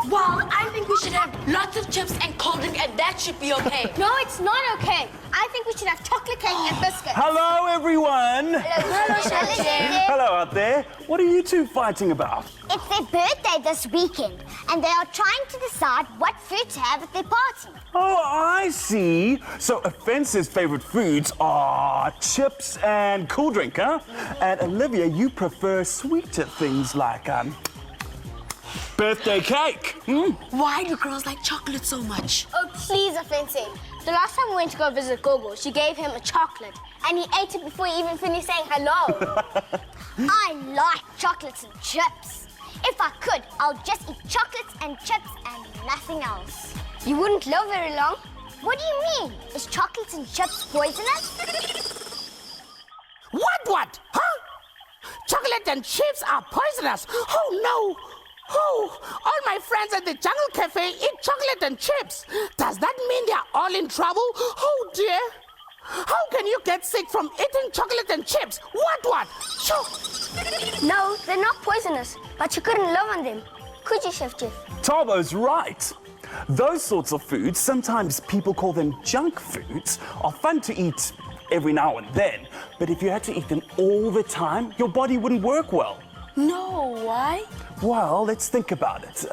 Well, I think we should have lots of chips and cold drink, and that should be okay. No, it's not okay. I think we should have chocolate cake and biscuits. Hello, everyone. Hello, Hello out there. What are you two fighting about? It's their birthday this weekend, and they are trying to decide what food to have at their party. Oh, I see. So Offence's favorite foods are chips and cool drink, huh? And Olivia, you prefer sweeter things like birthday cake. Why do girls like chocolate so much? Oh, please, Offense. The last time we went to go visit Gogo, she gave him a chocolate, and he ate it before he even finished saying hello. I like chocolates and chips. If I could, I'll just eat chocolates and chips and nothing else. You wouldn't live very long. What do you mean? Is chocolates and chips poisonous? What? Huh? Chocolate and chips are poisonous. Oh, no. Oh, all my friends at the Jungle Cafe eat chocolate and chips. Does that mean they're all in trouble? Oh, dear. How can you get sick from eating chocolate and chips? What? Sure. No, they're not poisonous, but you couldn't live on them. Could you, Chef Jeff? Tarbo's right. Those sorts of foods, sometimes people call them junk foods, are fun to eat every now and then. But if you had to eat them all the time, your body wouldn't work well. No, why? Well, let's think about it.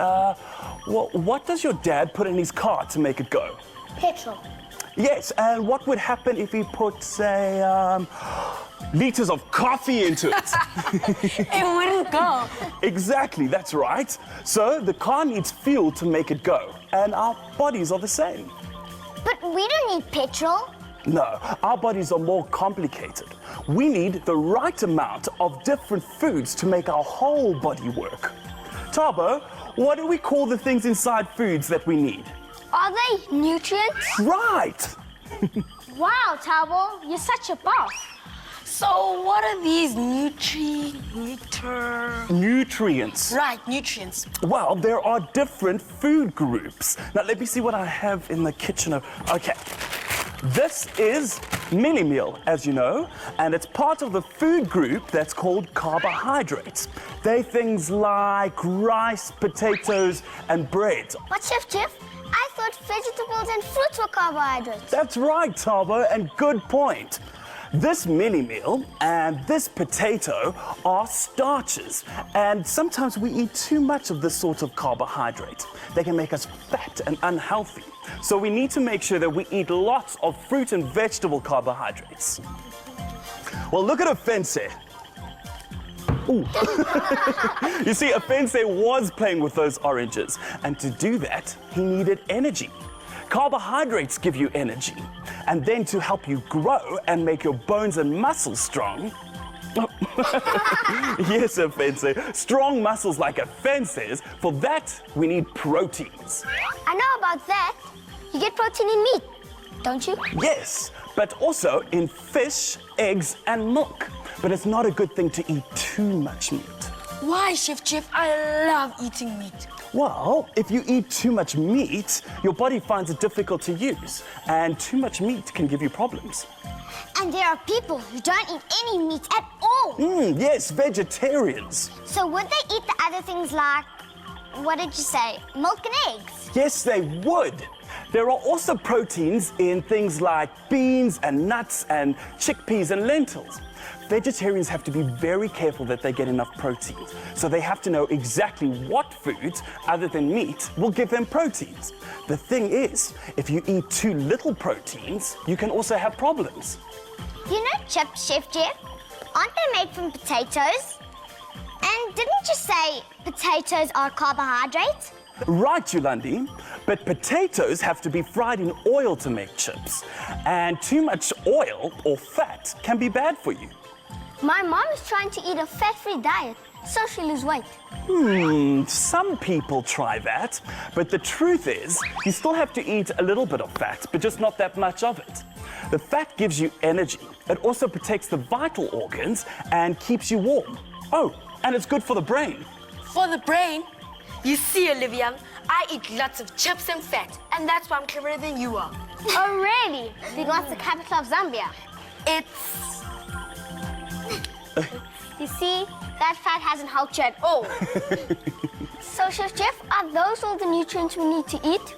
What does your dad put in his car to make it go? Petrol. Yes, and what would happen if he put, say, liters of coffee into it? It wouldn't go. Exactly, that's right. So the car needs fuel to make it go, and our bodies are the same. But we don't need petrol. No, our bodies are more complicated. We need the right amount of different foods to make our whole body work. Tarbo, what do we call the things inside foods that we need? Are they nutrients? Right! Wow, Tabo, you're such a buff. So what are these Nutrients. Right, nutrients. Well, there are different food groups. Now, let me see what I have in the kitchen. Okay. This is mini meal, as you know, and it's part of the food group that's called carbohydrates. They're things like rice, potatoes, and bread. What, Chef Jeff? I thought vegetables and fruits were carbohydrates. That's right, Tarbo, and good point. This mini meal and this potato are starches, and sometimes we eat too much of this sort of carbohydrate. They can make us fat and unhealthy. So we need to make sure that we eat lots of fruit and vegetable carbohydrates. Well, look at Offense. Ooh. You see, Offense was playing with those oranges, and to do that, he needed energy. Carbohydrates give you energy, and then to help you grow and make your bones and muscles strong. Yes, Offense. Strong muscles like Offense's. For that, we need proteins. I know about that. You get protein in meat, don't you? Yes, but also in fish, eggs, and milk. But it's not a good thing to eat too much meat. Why, Chef Jeff? I love eating meat. Well, if you eat too much meat, your body finds it difficult to use, and too much meat can give you problems. And there are people who don't eat any meat at all. Yes, vegetarians. So would they eat the other things like, what did you say, milk and eggs? Yes, they would. There are also proteins in things like beans and nuts and chickpeas and lentils. Vegetarians have to be very careful that they get enough proteins. So they have to know exactly what foods, other than meat, will give them proteins. The thing is, if you eat too little proteins, you can also have problems. You know chips, Chef Jeff? Aren't they made from potatoes? And didn't you say potatoes are carbohydrates? Right, Yolandi, but potatoes have to be fried in oil to make chips. And too much oil or fat can be bad for you. My mom is trying to eat a fat-free diet so she'll lose weight. Some people try that, but the truth is, you still have to eat a little bit of fat, but just not that much of it. The fat gives you energy. It also protects the vital organs and keeps you warm. Oh, and it's good for the brain. For the brain, you see, Olivia, I eat lots of chips and fat, and that's why I'm cleverer than you are. Oh, really? Then what's the capital of Zambia? It's... You see, that fat hasn't helped you at all. So, Chef Jeff, are those all the nutrients we need to eat?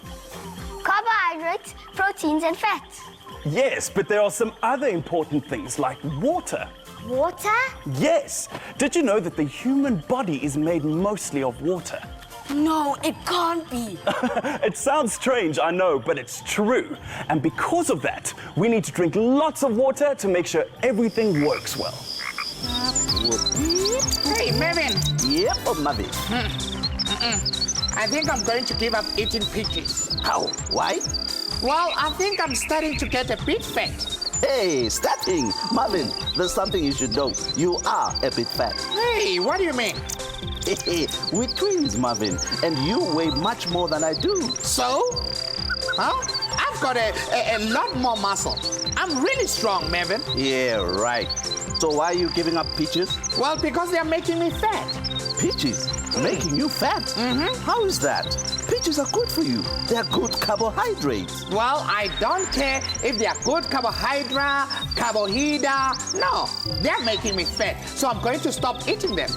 Carbohydrates, proteins, and fats. Yes, but there are some other important things like water. Water? Yes. Did you know that the human body is made mostly of water? No, it can't be. It sounds strange, I know, but it's true. And because of that, we need to drink lots of water to make sure everything works well. Hey, Mervin, Yep, Marvin. I think I'm going to give up eating peaches. How? Why? Well, I think I'm starting to get a bit fat. Hey, starting. Marvin, there's something you should know. You are a bit fat. Hey, what do you mean? We're twins, Marvin, and you weigh much more than I do. So? Huh? I've got a lot more muscle. I'm really strong, Mervin. Yeah, right. So why are you giving up peaches? Well, because they're making me fat. Peaches? Making you fat? Mm-hmm. How is that? Peaches are good for you. They're good carbohydrates. Well, I don't care if they're good carbohydrate. No, they're making me fat. So I'm going to stop eating them.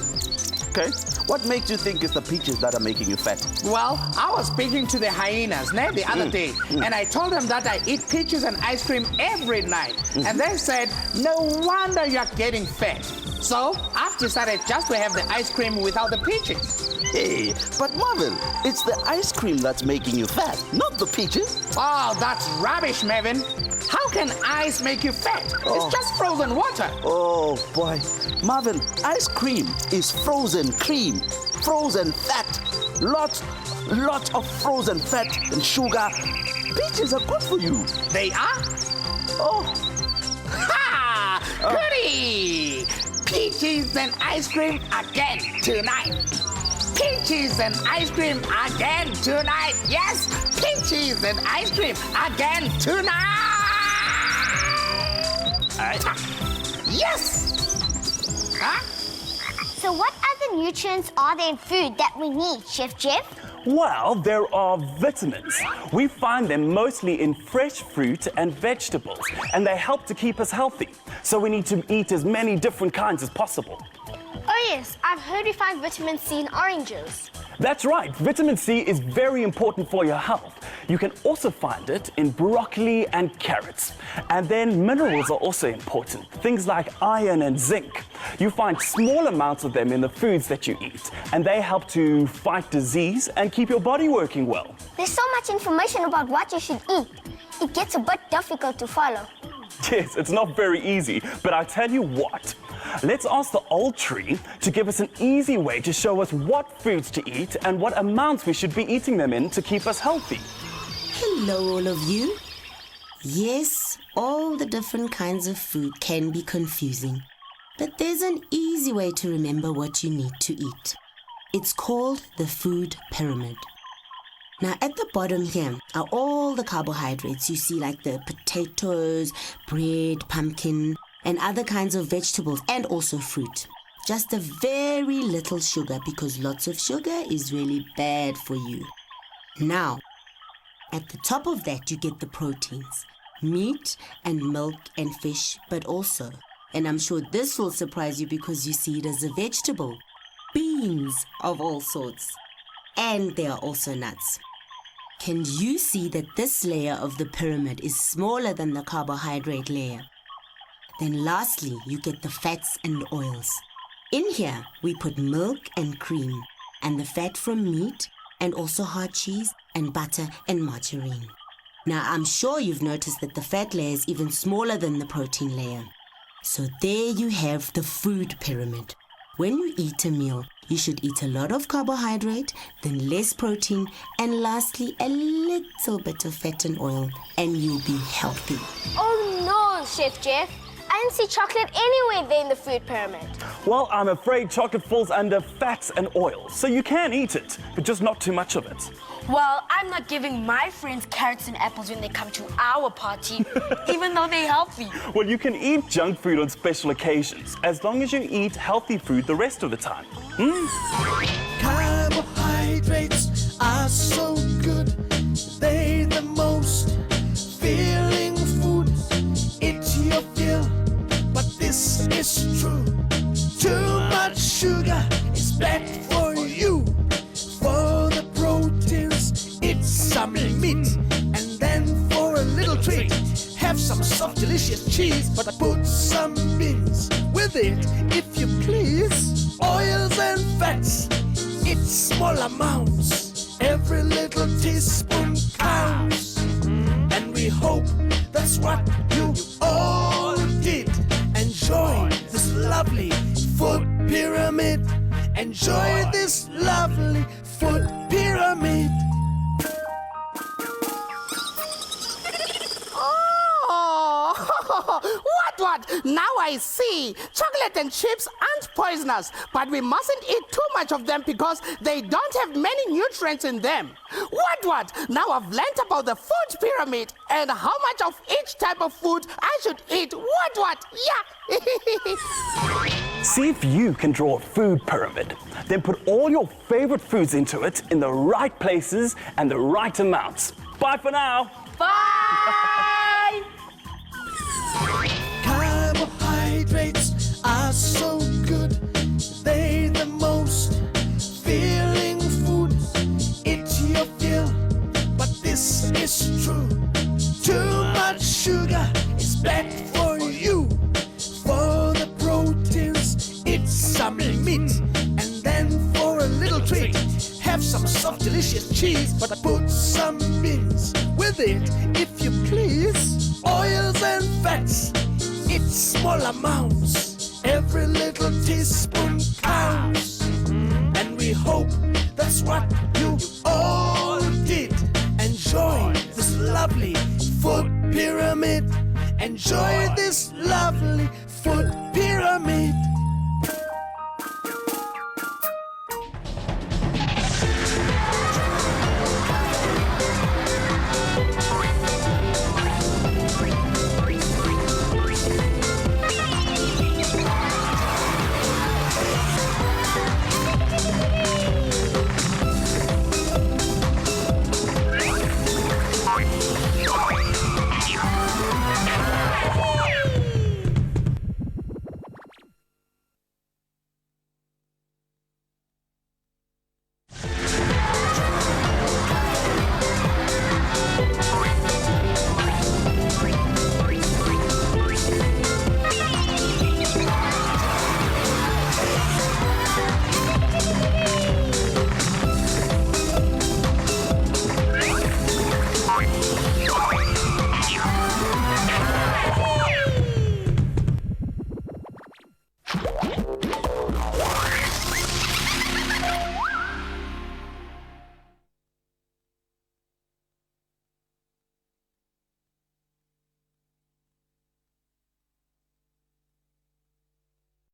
Okay. What makes you think it's the peaches that are making you fat? Well, I was speaking to the hyenas the other day, and I told them that I eat peaches and ice cream every night. And they said, no wonder you're getting fat. So I've decided just to have the ice cream without the peaches. Hey, but Marvin, it's the ice cream that's making you fat, not the peaches. Oh, that's rubbish, Mervin. How can ice make you fat? It's just frozen water. Oh, boy. Marvin, ice cream is frozen cream, frozen fat. Lots of frozen fat and sugar. Peaches are good for you. They are? Oh, Ha! Goody! Peaches and ice cream again tonight. Peaches and ice cream again tonight. Yes, peaches and ice cream again tonight. Yes. Huh? So what other nutrients are there in food that we need, Chef Jeff? Well, there are vitamins. We find them mostly in fresh fruit and vegetables, and they help to keep us healthy. So we need to eat as many different kinds as possible. Oh yes, I've heard we find vitamin C in oranges. That's right, vitamin C is very important for your health. You can also find it in broccoli and carrots. And then minerals are also important, things like iron and zinc. You find small amounts of them in the foods that you eat, and they help to fight disease and keep your body working well. There's so much information about what you should eat. It gets a bit difficult to follow. Yes, it's not very easy, but I tell you what. Let's ask the old tree to give us an easy way to show us what foods to eat and what amounts we should be eating them in to keep us healthy. Hello, all of you. Yes, all the different kinds of food can be confusing, but there's an easy way to remember what you need to eat. It's called the food pyramid. Now, at the bottom here are all the carbohydrates you see, like the potatoes, bread, pumpkin, and other kinds of vegetables, and also fruit. Just a very little sugar, because lots of sugar is really bad for you. Now, at the top of that, you get the proteins, meat and milk and fish, but also, and I'm sure this will surprise you because you see it as a vegetable, beans of all sorts. And there are also nuts. Can you see that this layer of the pyramid is smaller than the carbohydrate layer? Then lastly, you get the fats and oils. In here, we put milk and cream, and the fat from meat, and also hard cheese, and butter, and margarine. Now, I'm sure you've noticed that the fat layer is even smaller than the protein layer. So there you have the food pyramid. When you eat a meal, you should eat a lot of carbohydrate, then less protein, and lastly, a little bit of fat and oil, and you'll be healthy. Oh no, Chef Jeff. I didn't see chocolate anywhere there in the food pyramid. Well, I'm afraid chocolate falls under fats and oils, so you can eat it, but just not too much of it. Well, I'm not giving my friends carrots and apples when they come to our party, even though they're healthy. Well, you can eat junk food on special occasions, as long as you eat healthy food the rest of the time. Carbohydrates are so good. They're the most filling food. It's your fill, but this is true. Too much sugar is bad for you. For the proteins, it's some meat. And then for a little treat, have some soft, delicious cheese, but put some beans with it, if you please. Oils and fats, it's small amounts. Every little teaspoon counts. And we hope that's what you all did. Enjoy this lovely food pyramid. Enjoy this lovely food pyramid. Oh, what? Now I see. Chocolate and chips aren't poisonous, but we mustn't eat too much of them because they don't have many nutrients in them. What? Now I've learnt about the food pyramid and how much of each type of food I should eat. What? Yeah. See if you can draw a food pyramid. Then put all your favorite foods into it in the right places and the right amounts. Bye for now. Bye! Carbohydrates are so good. They're the most filling food. It's your fill, but this is true. Too much sugar is bad for you. For the proteins, it's some meat. And then for a little treat, have some soft, delicious cheese, but put some beans with it, if you please. Oils and fats, it's small amounts. Every little teaspoon counts. And we hope that's what you all did. Enjoy this lovely food pyramid. Enjoy